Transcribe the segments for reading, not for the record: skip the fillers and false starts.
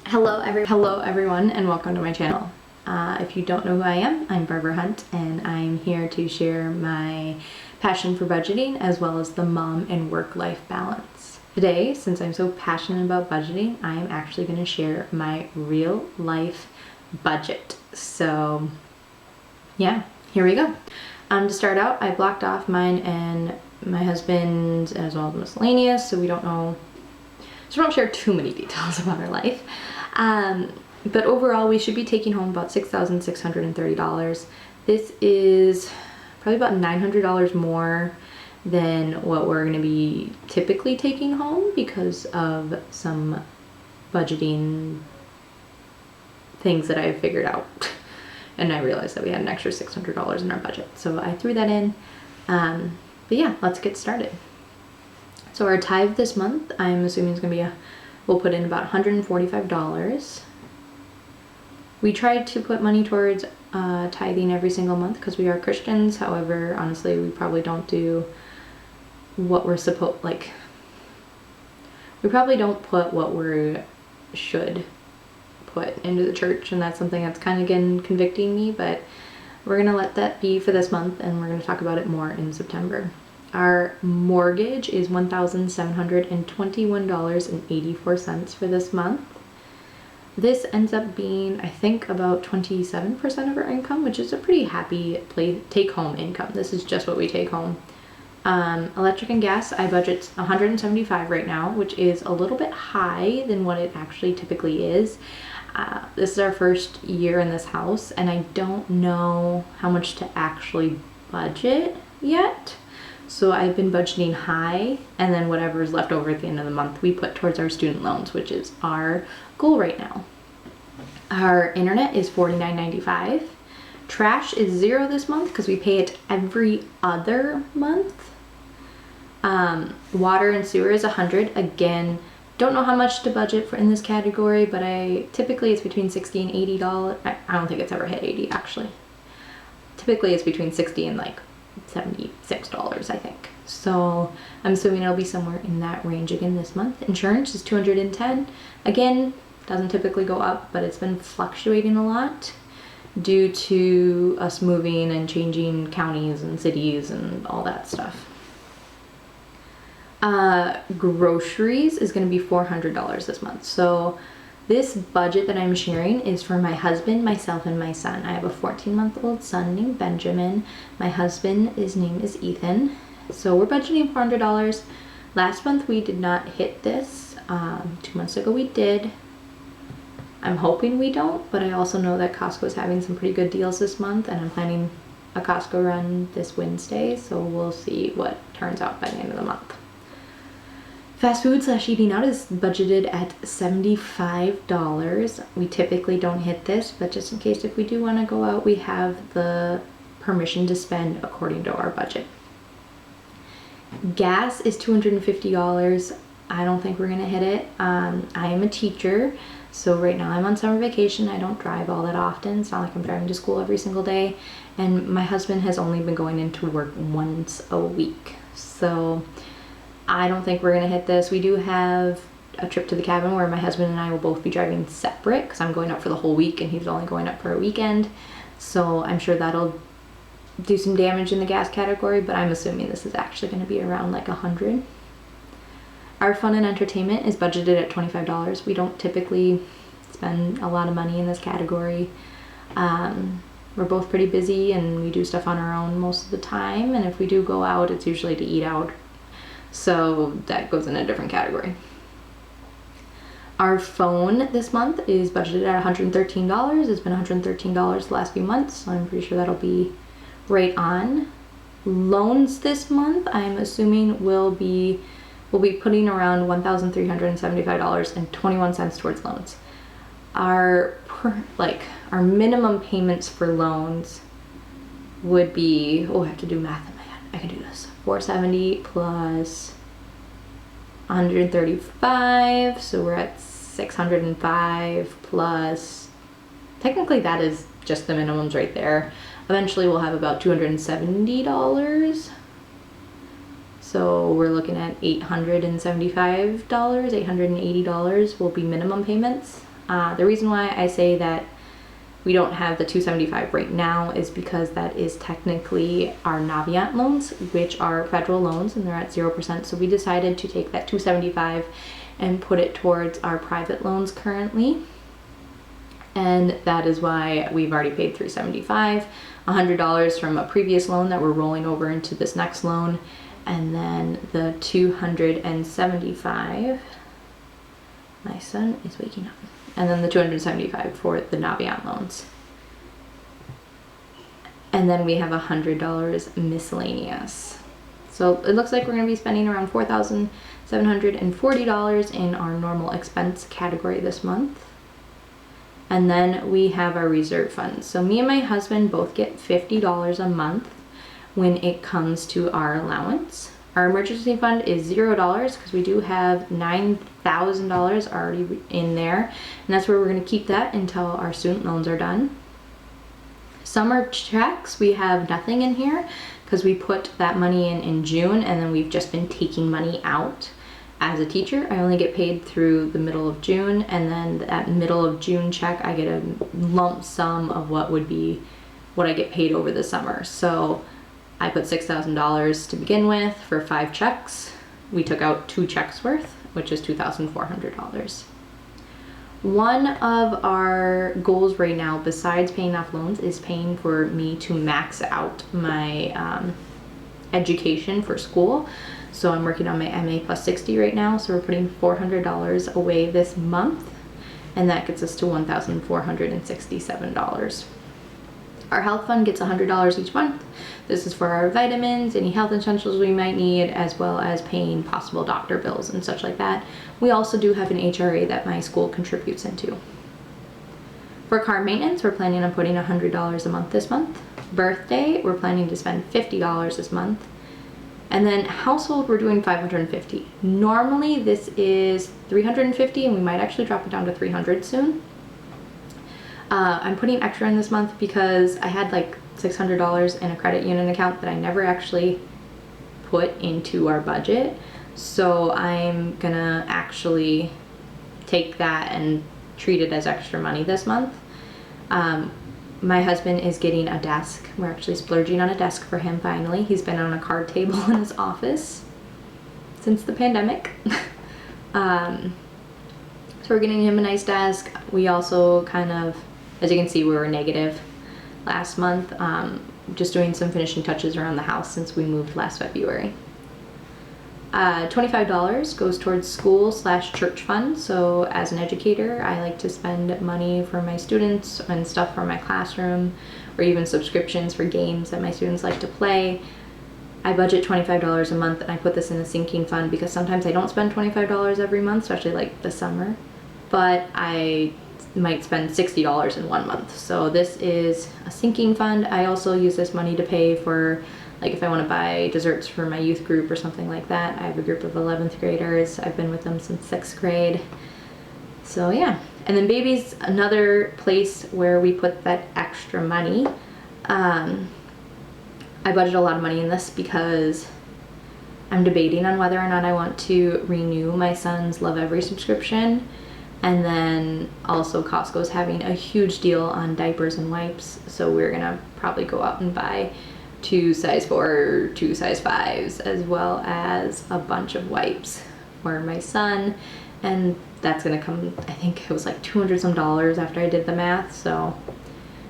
Hello everyone, and welcome to my channel. If you don't know who I am, I'm Barbara Hunt, and I'm here to share my passion for budgeting as well as the mom and work-life balance. Today, since I'm so passionate about budgeting, I am actually going to share my real life budget. So yeah, here we go. To start out, I blocked off mine and my husband's as well as miscellaneous, so we don't share too many details about our life. But overall, we should be taking home about $6,630. This is probably about $900 more than what we're going to be typically taking home because of some budgeting things that I figured out. And I realized that we had an extra $600 in our budget. So I threw that in. But yeah, let's get started. So our tithe this month, I'm assuming is going to be we'll put in about $145. We tried to put money towards tithing every single month because we are Christians. However, honestly, we probably don't do what we're supposed, like, we probably don't put what we should put into the church, and that's something that's kind of again convicting me, but we're going to let that be for this month, and we're going to talk about it more in September. Our mortgage is $1,721.84 for this month. This ends up being, I think, about 27% of our income, which is a pretty happy take-home income. This is just what we take home. Electric and gas, I budget $175 right now, which is a little bit high than what it actually typically is. This is our first year in this house, and I don't know how much to actually budget yet. So I've been budgeting high, and then whatever is left over at the end of the month, we put towards our student loans, which is our goal right now. Our internet is $49.95. Trash is $0 this month because we pay it every other month. Water and sewer is $100. Again, don't know how much to budget for in this category, but typically it's between $60 and $80. I don't think it's ever hit 80 actually. Typically it's between 60 and like $76, I think. So I'm assuming it'll be somewhere in that range again this month. Insurance is $210. Again, doesn't typically go up, but it's been fluctuating a lot due to us moving and changing counties and cities and all that stuff. Groceries is going to be $400 this month. So this budget that I'm sharing is for my husband, myself, and my son. I have a 14-month-old son named Benjamin. My husband, his name is Ethan. So we're budgeting $400. Last month we did not hit this. 2 months ago we did. I'm hoping we don't, but I also know that Costco is having some pretty good deals this month, and I'm planning a Costco run this Wednesday, so we'll see what turns out by the end of the month. Fast food / eating out is budgeted at $75. We typically don't hit this, but just in case if we do want to go out, we have the permission to spend according to our budget. Gas is $250. I don't think we're going to hit it. I am a teacher, so right now I'm on summer vacation. I don't drive all that often. It's not like I'm driving to school every single day, and my husband has only been going into work once a week. So I don't think we're going to hit this. We do have a trip to the cabin where my husband and I will both be driving separate because I'm going up for the whole week and he's only going up for a weekend. So I'm sure that'll do some damage in the gas category, but I'm assuming this is actually going to be around like $100. Our fun and entertainment is budgeted at $25. We don't typically spend a lot of money in this category. We're both pretty busy and we do stuff on our own most of the time. And if we do go out, it's usually to eat out. So that goes in a different category. Our phone this month is budgeted at $113. It's been $113 the last few months, so I'm pretty sure that'll be right on. Loans this month, I'm assuming we'll be putting around $1,375.21 towards loans. Our minimum payments for loans would be, I have to do math in my head. I can do this. $470 plus 135, so we're at $605 plus, technically that is just the minimums right there. Eventually we'll have about $270. So we're looking at $875, $880 will be minimum payments. The reason why I say that we don't have the 275 right now is because that is technically our Navient loans, which are federal loans, and they're at 0%. So we decided to take that 275 and put it towards our private loans currently. And that is why we've already paid $375, $100 from a previous loan that we're rolling over into this next loan, and then the 275. My son is waking up. And then the 275 for the Navient loans. And then we have $100 miscellaneous. So it looks like we're going to be spending around $4,740 in our normal expense category this month. And then we have our reserve funds. So me and my husband both get $50 a month when it comes to our allowance. Our emergency fund is $0 because we do have $9,000 already in there, and that's where we're going to keep that until our student loans are done. Summer checks, we have nothing in here because we put that money in June, and then we've just been taking money out. As a teacher, I only get paid through the middle of June, and then that middle of June check, I get a lump sum of what would be what I get paid over the summer. So I put $6,000 to begin with for 5 checks. We took out 2 checks worth, which is $2,400. One of our goals right now, besides paying off loans, is paying for me to max out my education for school. So I'm working on my MA plus 60 right now. So we're putting $400 away this month, and that gets us to $1,467. Our health fund gets $100 each month. This is for our vitamins, any health essentials we might need, as well as paying possible doctor bills and such like that. We also do have an HRA that my school contributes into. For car maintenance, we're planning on putting $100 a month this month. Birthday, we're planning to spend $50 this month. And then household, we're doing $550. Normally this is $350, and we might actually drop it down to $300 soon. I'm putting extra in this month because I had like $600 in a credit union account that I never actually put into our budget. So I'm gonna actually take that and treat it as extra money this month. My husband is getting a desk. We're actually splurging on a desk for him finally. He's been on a card table in his office since the pandemic. So we're getting him a nice desk. We also kind of, as you can see, we were negative last month, just doing some finishing touches around the house since we moved last February. $25 goes towards school/church fund. So as an educator, I like to spend money for my students and stuff for my classroom, or even subscriptions for games that my students like to play. I budget $25 a month, and I put this in a sinking fund because sometimes I don't spend $25 every month, especially like the summer, but I might spend $60 in one month. So this is a sinking fund. I also use this money to pay for, like, if I want to buy desserts for my youth group or something like that. I have a group of 11th graders. I've been with them since 6th grade. So yeah. And then babies, another place where we put that extra money. I budget a lot of money in this because I'm debating on whether or not I want to renew my son's Lovevery subscription. And then also Costco's having a huge deal on diapers and wipes, so we're gonna probably go out and buy 2 size 4, 2 size 5s, as well as a bunch of wipes for my son. And that's gonna come, I think it was like $200 some after I did the math, so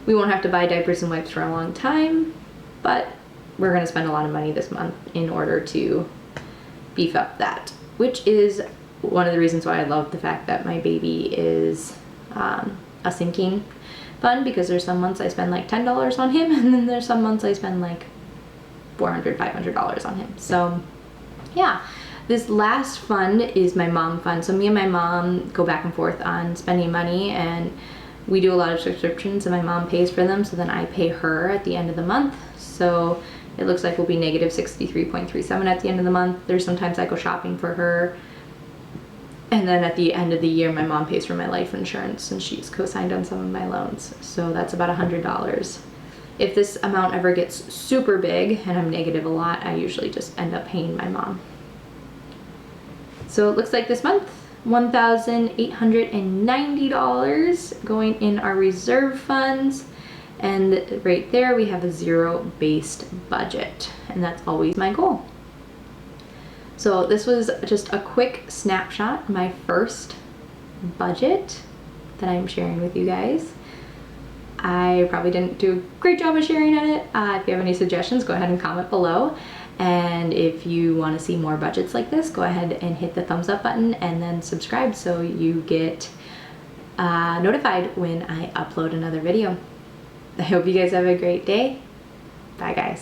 we won't have to buy diapers and wipes for a long time, but we're gonna spend a lot of money this month in order to beef up that, which is one of the reasons why I love the fact that my baby is a sinking fund, because there's some months I spend like $10 on him, and then there's some months I spend like $400, $500 on him. So yeah, this last fund is my mom fund. So me and my mom go back and forth on spending money, and we do a lot of subscriptions, and my mom pays for them, so then I pay her at the end of the month. So it looks like we'll be negative 63.37 at the end of the month. There's sometimes I go shopping for her. And then at the end of the year, my mom pays for my life insurance, and she's co-signed on some of my loans. So that's about $100. If this amount ever gets super big and I'm negative a lot, I usually just end up paying my mom. So it looks like this month $1,890 going in our reserve funds, and right there we have a zero-based budget, and that's always my goal. So this was just a quick snapshot, my first budget that I'm sharing with you guys. I probably didn't do a great job of sharing it. If you have any suggestions, go ahead and comment below. And if you want to see more budgets like this, go ahead and hit the thumbs up button and then subscribe so you get notified when I upload another video. I hope you guys have a great day. Bye guys.